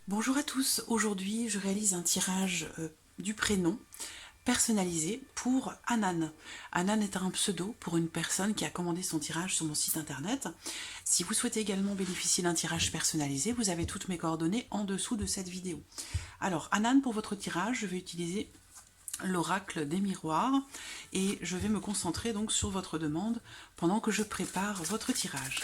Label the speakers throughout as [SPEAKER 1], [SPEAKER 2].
[SPEAKER 1] Bonjour à tous, aujourd'hui je réalise un tirage du prénom personnalisé pour Anan. Anan est un pseudo pour une personne qui a commandé son tirage sur mon site internet. Si vous souhaitez également bénéficier d'un tirage personnalisé, vous avez toutes mes coordonnées en dessous de cette vidéo. Alors Anan, pour votre tirage, je vais utiliser l'oracle des miroirs et je vais me concentrer donc sur votre demande pendant que je prépare votre tirage.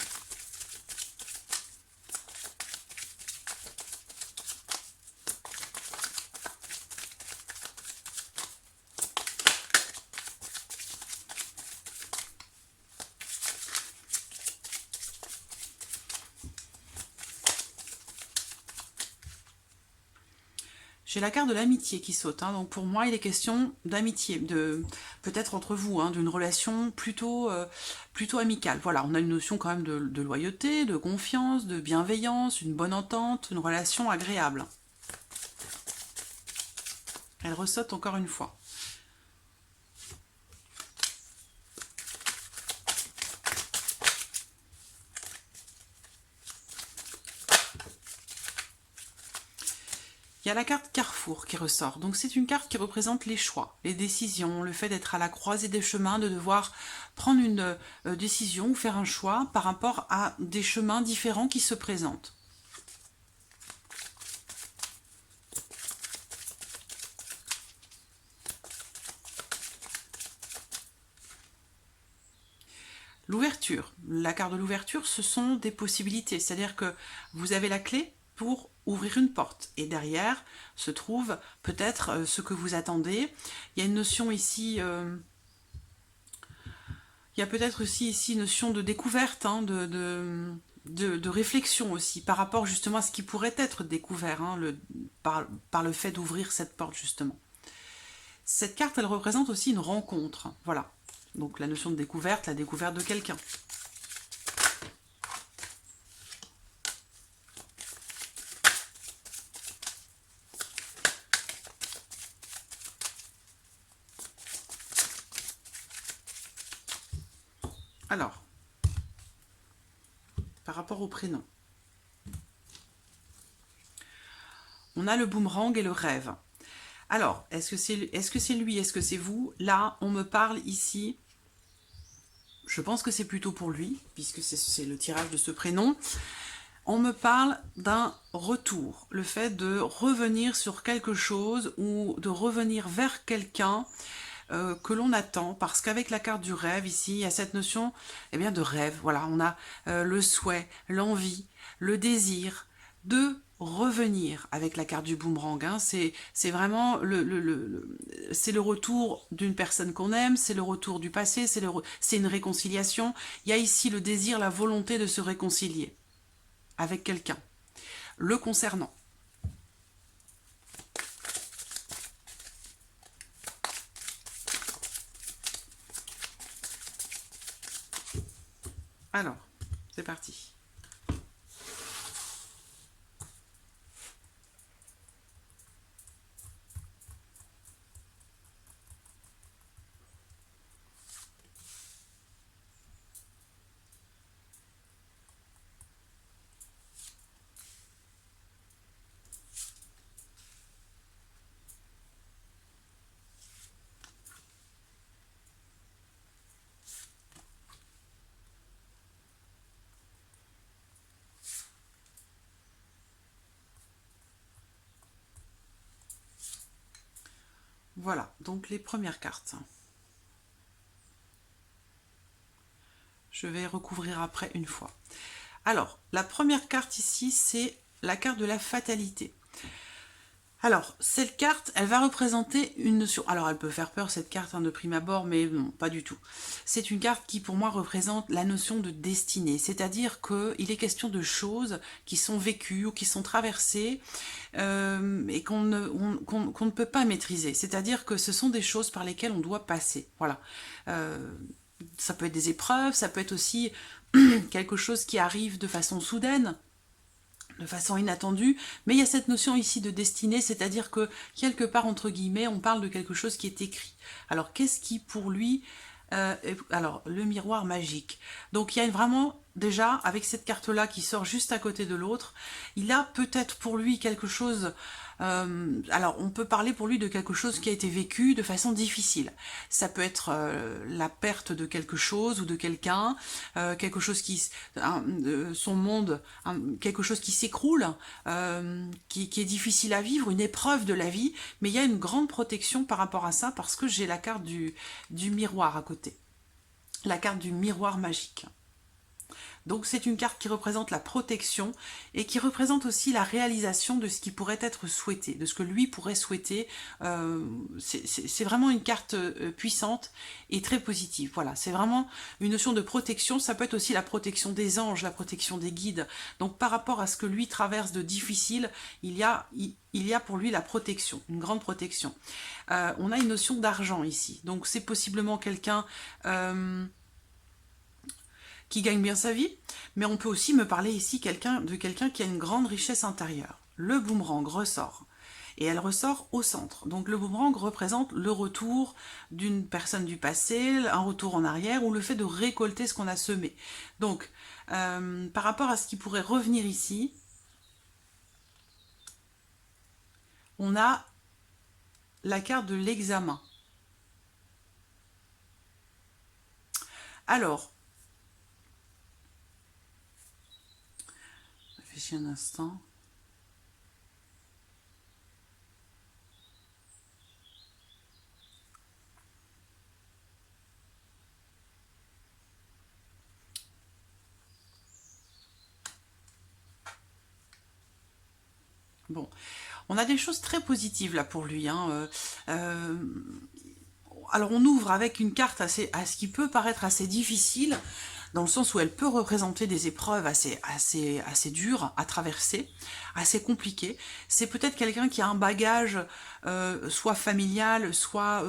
[SPEAKER 1] J'ai la carte de l'amitié qui saute, donc pour moi il est question d'amitié, peut-être entre vous, d'une relation plutôt amicale. Voilà, on a une notion quand même de loyauté, de confiance, de bienveillance, une bonne entente, une relation agréable. Elle ressaute encore une fois. Il y a la carte Carrefour qui ressort. Donc c'est une carte qui représente les choix, les décisions, le fait d'être à la croisée des chemins, de devoir prendre une décision ou faire un choix par rapport à des chemins différents qui se présentent. L'ouverture, la carte de l'ouverture, ce sont des possibilités. C'est-à-dire que vous avez la clé pour ouvrir une porte. Et derrière se trouve peut-être ce que vous attendez. Il y a une notion ici... il y a peut-être aussi ici une notion de découverte, de réflexion aussi, par rapport justement à ce qui pourrait être découvert par le fait d'ouvrir cette porte justement. Cette carte, elle représente aussi une rencontre. Voilà. Donc la notion de découverte, la découverte de quelqu'un. Alors, par rapport au prénom, on a le boomerang et le rêve. Alors, est-ce que c'est lui, est-ce que c'est vous? Là, on me parle ici, je pense que c'est plutôt pour lui, puisque c'est le tirage de ce prénom. On me parle d'un retour, le fait de revenir sur quelque chose ou de revenir vers quelqu'un que l'on attend, parce qu'avec la carte du rêve ici, il y a cette notion de rêve. Voilà, on a le souhait, l'envie, le désir de revenir avec la carte du boomerang. C'est vraiment c'est le retour d'une personne qu'on aime, c'est le retour du passé, c'est une réconciliation. Il y a ici le désir, la volonté de se réconcilier avec quelqu'un. Le concernant. Alors, c'est parti. Voilà, donc les premières cartes. Je vais recouvrir après une fois. Alors, la première carte ici, c'est la carte de la fatalité. Alors, cette carte, elle va représenter une notion... Alors, elle peut faire peur, cette carte, de prime abord, mais non, pas du tout. C'est une carte qui, pour moi, représente la notion de destinée. C'est-à-dire qu'il est question de choses qui sont vécues ou qui sont traversées et qu'on ne peut pas maîtriser. C'est-à-dire que ce sont des choses par lesquelles on doit passer. Voilà. Ça peut être des épreuves, ça peut être aussi quelque chose qui arrive de façon soudaine, de façon inattendue, mais il y a cette notion ici de destinée, c'est-à-dire que quelque part, entre guillemets, on parle de quelque chose qui est écrit. Alors, qu'est-ce qui, pour lui, alors, le miroir magique. Donc, il y a vraiment déjà, avec cette carte-là qui sort juste à côté de l'autre, il a peut-être pour lui quelque chose... alors, on peut parler pour lui de quelque chose qui a été vécu de façon difficile. Ça peut être la perte de quelque chose ou de quelqu'un, quelque chose qui... son monde, quelque chose qui s'écroule, qui est difficile à vivre, une épreuve de la vie, mais il y a une grande protection par rapport à ça parce que j'ai la carte du miroir à côté. La carte du miroir magique. Donc c'est une carte qui représente la protection et qui représente aussi la réalisation de ce qui pourrait être souhaité, de ce que lui pourrait souhaiter. C'est vraiment une carte puissante et très positive. Voilà, c'est vraiment une notion de protection. Ça peut être aussi la protection des anges, la protection des guides. Donc par rapport à ce que lui traverse de difficile, il y a pour lui la protection, une grande protection. On a une notion d'argent ici. Donc c'est possiblement quelqu'un... qui gagne bien sa vie, mais on peut aussi me parler ici de quelqu'un qui a une grande richesse intérieure. Le boomerang ressort, et elle ressort au centre. Donc le boomerang représente le retour d'une personne du passé, un retour en arrière, ou le fait de récolter ce qu'on a semé. Donc, par rapport à ce qui pourrait revenir ici, on a la carte de l'examen. Alors, réfléchis un instant. Bon, on a des choses très positives là pour lui. Alors on ouvre avec une carte à ce qui peut paraître assez difficile, dans le sens où elle peut représenter des épreuves assez dures à traverser, assez compliquées. C'est peut-être quelqu'un qui a un bagage soit familial, soit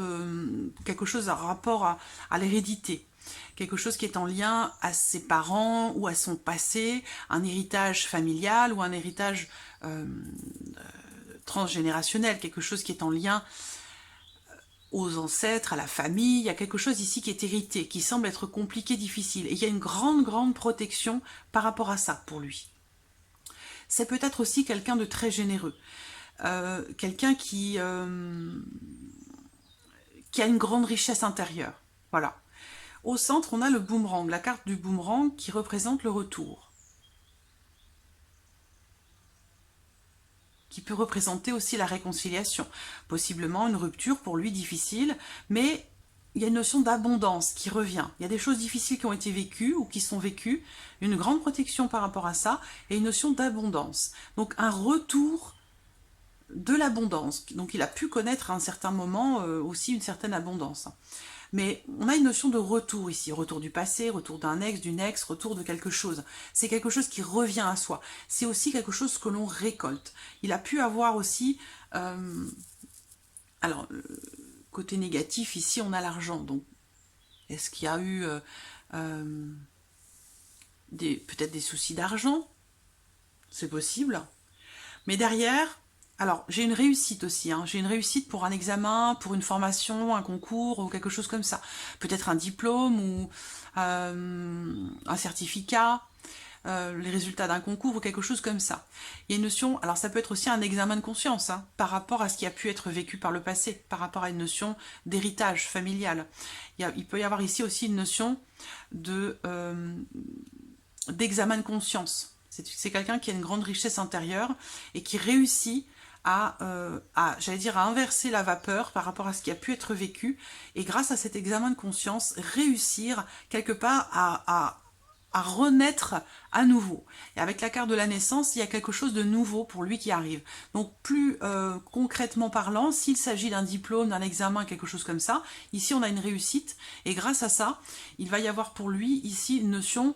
[SPEAKER 1] quelque chose à rapport à l'hérédité. Quelque chose qui est en lien à ses parents ou à son passé, un héritage familial ou un héritage transgénérationnel, quelque chose qui est en lien aux ancêtres, à la famille. Il y a quelque chose ici qui est hérité, qui semble être compliqué, difficile. Et il y a une grande protection par rapport à ça pour lui. C'est peut-être aussi quelqu'un de très généreux. Quelqu'un qui a une grande richesse intérieure. Voilà. Au centre, on a le boomerang, la carte du boomerang qui représente le retour. Qui peut représenter aussi la réconciliation. Possiblement une rupture pour lui difficile, mais il y a une notion d'abondance qui revient. Il y a des choses difficiles qui ont été vécues ou qui sont vécues, une grande protection par rapport à ça, et une notion d'abondance. Donc un retour de l'abondance. Donc il a pu connaître à un certain moment aussi une certaine abondance. Mais on a une notion de retour ici, retour du passé, retour d'un ex, d'une ex, retour de quelque chose. C'est quelque chose qui revient à soi. C'est aussi quelque chose que l'on récolte. Il a pu avoir aussi... alors, côté négatif, ici on a l'argent. Donc, est-ce qu'il y a eu peut-être des soucis d'argent? C'est possible. Mais derrière... Alors, j'ai une réussite aussi, j'ai une réussite pour un examen, pour une formation, un concours ou quelque chose comme ça. Peut-être un diplôme ou un certificat, les résultats d'un concours ou quelque chose comme ça. Il y a une notion, alors ça peut être aussi un examen de conscience par rapport à ce qui a pu être vécu par le passé, par rapport à une notion d'héritage familial. Il peut y avoir ici aussi une notion d'examen de conscience. C'est quelqu'un qui a une grande richesse intérieure et qui réussit j'allais dire, à inverser la vapeur par rapport à ce qui a pu être vécu, et grâce à cet examen de conscience, réussir quelque part à renaître à nouveau. Et avec la carte de la naissance, il y a quelque chose de nouveau pour lui qui arrive. Donc plus concrètement parlant, s'il s'agit d'un diplôme, d'un examen, quelque chose comme ça, ici on a une réussite, et grâce à ça, il va y avoir pour lui ici une notion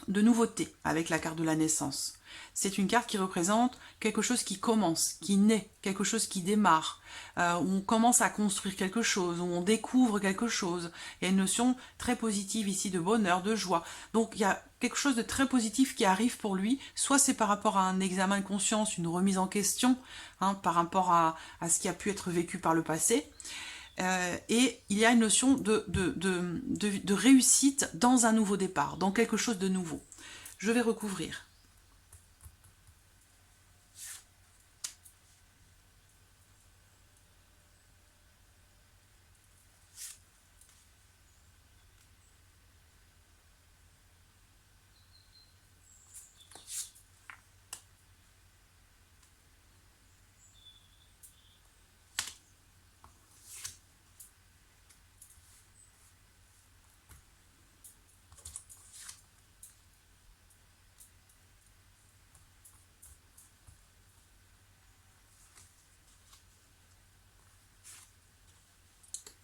[SPEAKER 1] de nouveauté avec la carte de la naissance. C'est une carte qui représente quelque chose qui commence, qui naît, quelque chose qui démarre, où on commence à construire quelque chose, où on découvre quelque chose. Il y a une notion très positive ici de bonheur, de joie. Donc il y a quelque chose de très positif qui arrive pour lui, soit c'est par rapport à un examen de conscience, une remise en question, par rapport à ce qui a pu être vécu par le passé, Et il y a une notion de réussite dans un nouveau départ, dans quelque chose de nouveau. Je vais recouvrir.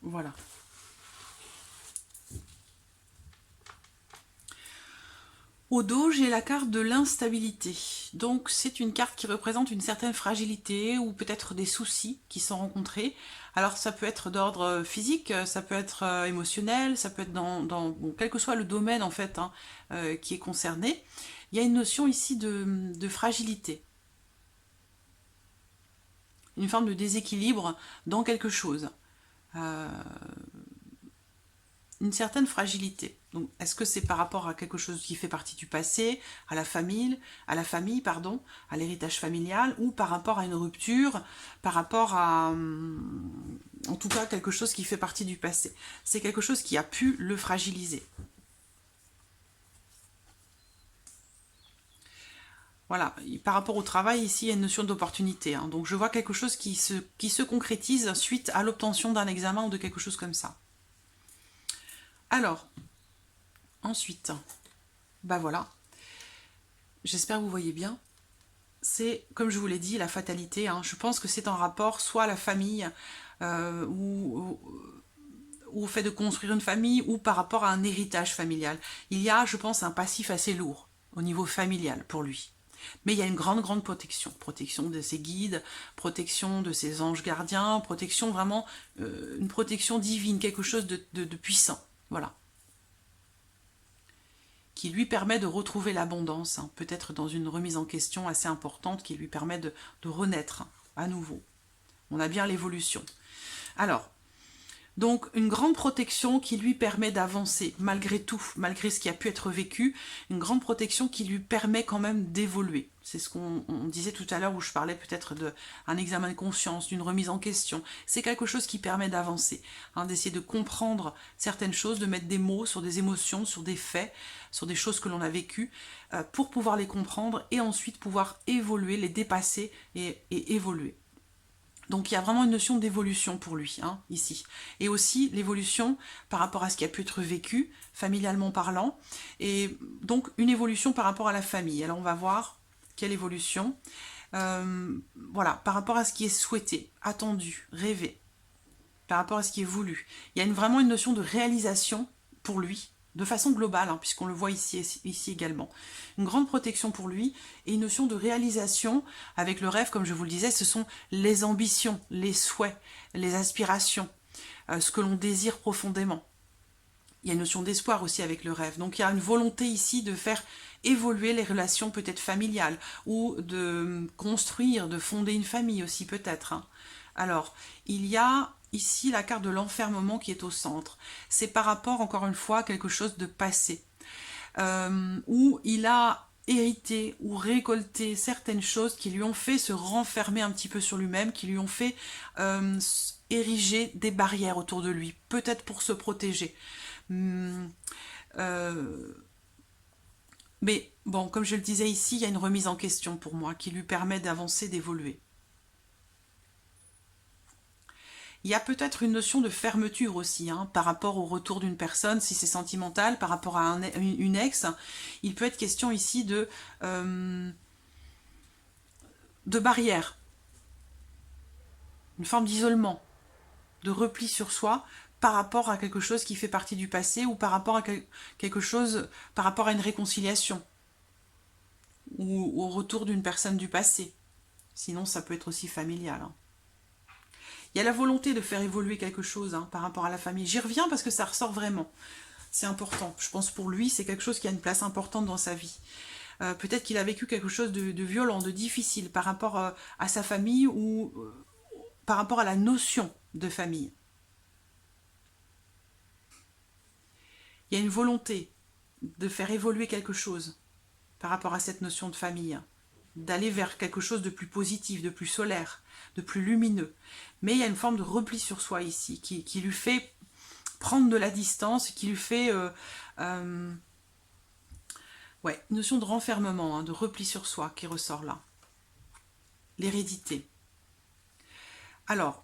[SPEAKER 1] Voilà. Au dos, j'ai la carte de l'instabilité. Donc, c'est une carte qui représente une certaine fragilité ou peut-être des soucis qui sont rencontrés. Alors, ça peut être d'ordre physique, ça peut être émotionnel, ça peut être bon, quel que soit le domaine, en fait, hein, qui est concerné. Il y a une notion ici de fragilité. Une forme de déséquilibre dans quelque chose. Une certaine fragilité. Donc, est-ce que c'est par rapport à quelque chose qui fait partie du passé, à la famille, pardon, à l'héritage familial, ou par rapport à une rupture, par rapport à, en tout cas, quelque chose qui fait partie du passé. C'est quelque chose qui a pu le fragiliser. Voilà, par rapport au travail, ici, il y a une notion d'opportunité. Hein. Donc, je vois quelque chose qui se concrétise suite à l'obtention d'un examen ou de quelque chose comme ça. Alors, ensuite, bah voilà, j'espère que vous voyez bien. C'est, comme je vous l'ai dit, la fatalité. Hein. Je pense que c'est en rapport soit à la famille, ou au fait de construire une famille, ou par rapport à un héritage familial. Il y a, je pense, un passif assez lourd au niveau familial pour lui. Mais il y a une grande, grande protection. Protection de ses guides, protection de ses anges gardiens, protection vraiment, une protection divine, quelque chose de puissant. Voilà. Qui lui permet de retrouver l'abondance, hein, peut-être dans une remise en question assez importante, qui lui permet de renaître à nouveau. On a bien l'évolution. Alors, donc une grande protection qui lui permet d'avancer, malgré tout, malgré ce qui a pu être vécu, une grande protection qui lui permet quand même d'évoluer. C'est ce qu'on disait tout à l'heure où je parlais peut-être d'un examen de conscience, d'une remise en question. C'est quelque chose qui permet d'avancer, hein, d'essayer de comprendre certaines choses, de mettre des mots sur des émotions, sur des faits, sur des choses que l'on a vécues, pour pouvoir les comprendre et ensuite pouvoir évoluer, les dépasser et évoluer. Donc il y a vraiment une notion d'évolution pour lui, hein, ici. Et aussi l'évolution par rapport à ce qui a pu être vécu, familialement parlant, et donc une évolution par rapport à la famille. Alors on va voir quelle évolution. Voilà, par rapport à ce qui est souhaité, attendu, rêvé, par rapport à ce qui est voulu. Il y a vraiment une notion de réalisation pour lui, de façon globale, hein, puisqu'on le voit ici également. Une grande protection pour lui et une notion de réalisation avec le rêve, comme je vous le disais, ce sont les ambitions, les souhaits, les aspirations, ce que l'on désire profondément. Il y a une notion d'espoir aussi avec le rêve. Donc il y a une volonté ici de faire évoluer les relations peut-être familiales ou de construire, de fonder une famille aussi peut-être. Hein. Alors, il y a ici la carte de l'enfermement qui est au centre. C'est par rapport, encore une fois, à quelque chose de passé. Où il a hérité ou récolté certaines choses qui lui ont fait se renfermer un petit peu sur lui-même, qui lui ont fait ériger des barrières autour de lui, peut-être pour se protéger. Mais bon, comme je le disais ici, il y a une remise en question pour moi qui lui permet d'avancer, d'évoluer. Il y a peut-être une notion de fermeture aussi, hein, par rapport au retour d'une personne, si c'est sentimental, par rapport à une ex. Il peut être question ici de barrière, une forme d'isolement, de repli sur soi par rapport à quelque chose qui fait partie du passé ou par rapport à quelque chose, par rapport à une réconciliation ou au retour d'une personne du passé. Sinon, ça peut être aussi familial. Hein. Il y a la volonté de faire évoluer quelque chose, hein, par rapport à la famille. J'y reviens parce que ça ressort vraiment. C'est important. Je pense pour lui, c'est quelque chose qui a une place importante dans sa vie. Peut-être qu'il a vécu quelque chose de violent, de difficile par rapport à sa famille ou par rapport à la notion de famille. Il y a une volonté de faire évoluer quelque chose par rapport à cette notion de famille, d'aller vers quelque chose de plus positif, de plus solaire, de plus lumineux. Mais il y a une forme de repli sur soi ici, qui lui fait prendre de la distance, qui lui fait... ouais, une notion de renfermement, hein, de repli sur soi qui ressort là. L'hérédité. Alors,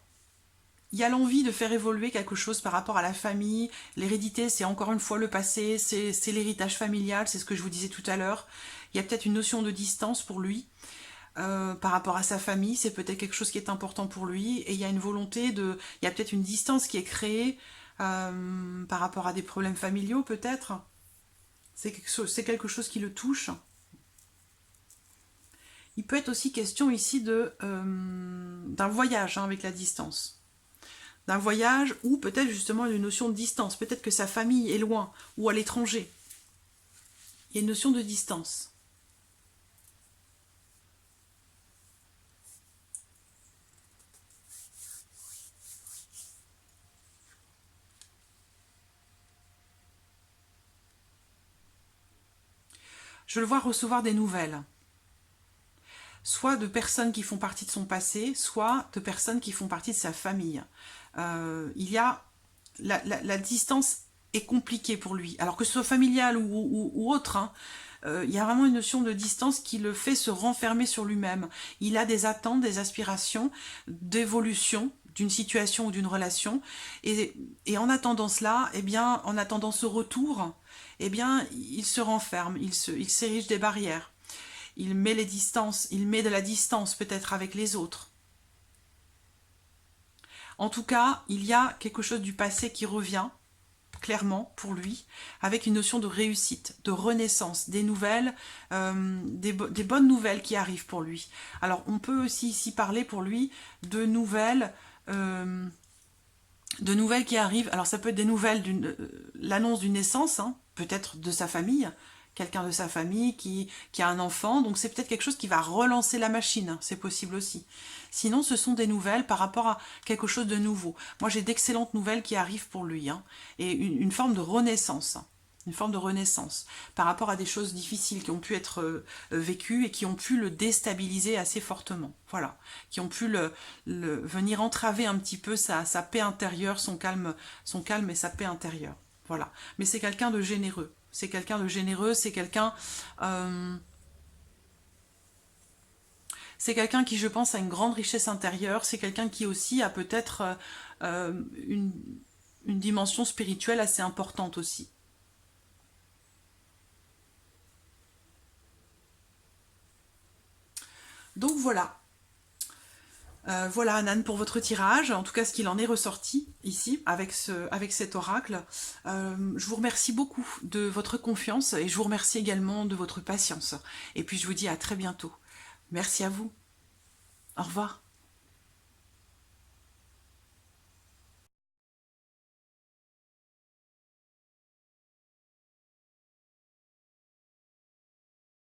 [SPEAKER 1] il y a l'envie de faire évoluer quelque chose par rapport à la famille. L'hérédité, c'est encore une fois le passé, c'est l'héritage familial, c'est ce que je vous disais tout à l'heure. Il y a peut-être une notion de distance pour lui par rapport à sa famille, c'est peut-être quelque chose qui est important pour lui. Et il y a une volonté de... Il y a peut-être une distance qui est créée par rapport à des problèmes familiaux peut-être. C'est quelque chose qui le touche. Il peut être aussi question ici d'un voyage hein, avec la distance. D'un voyage ou peut-être justement une notion de distance. Peut-être que sa famille est loin ou à l'étranger. Il y a une notion de distance. Je le vois recevoir des nouvelles. Soit de personnes qui font partie de son passé, soit de personnes qui font partie de sa famille. Il y a... La distance est compliquée pour lui. Alors que ce soit familial ou autre, hein, il y a vraiment une notion de distance qui le fait se renfermer sur lui-même. Il a des attentes, des aspirations, d'évolution d'une situation ou d'une relation. Et en attendant cela, eh bien, en attendant ce retour, eh bien, il se renferme, il s'érige des barrières. Il met les distances, il met de la distance peut-être avec les autres. En tout cas, il y a quelque chose du passé qui revient, clairement, pour lui, avec une notion de réussite, de renaissance, des nouvelles, des bonnes nouvelles qui arrivent pour lui. Alors, on peut aussi ici parler pour lui de nouvelles qui arrivent. Alors, ça peut être des nouvelles, l'annonce d'une naissance, hein, peut-être de sa famille, quelqu'un de sa famille qui a un enfant, donc c'est peut-être quelque chose qui va relancer la machine, c'est possible aussi. Sinon, ce sont des nouvelles par rapport à quelque chose de nouveau. Moi, j'ai d'excellentes nouvelles qui arrivent pour lui, hein, et une forme de renaissance, par rapport à des choses difficiles qui ont pu être vécues et qui ont pu le déstabiliser assez fortement, voilà, qui ont pu venir entraver un petit peu sa paix intérieure, son calme et sa paix intérieure, voilà. Mais c'est quelqu'un de généreux. C'est quelqu'un de généreux, c'est quelqu'un qui, je pense, a une grande richesse intérieure, c'est quelqu'un qui aussi a peut-être une dimension spirituelle assez importante aussi. Donc voilà. Voilà Anan pour votre tirage, en tout cas ce qu'il en est ressorti ici avec cet oracle. Je vous remercie beaucoup de votre confiance et je vous remercie également de votre patience. Et puis je vous dis à très bientôt. Merci à vous. Au revoir.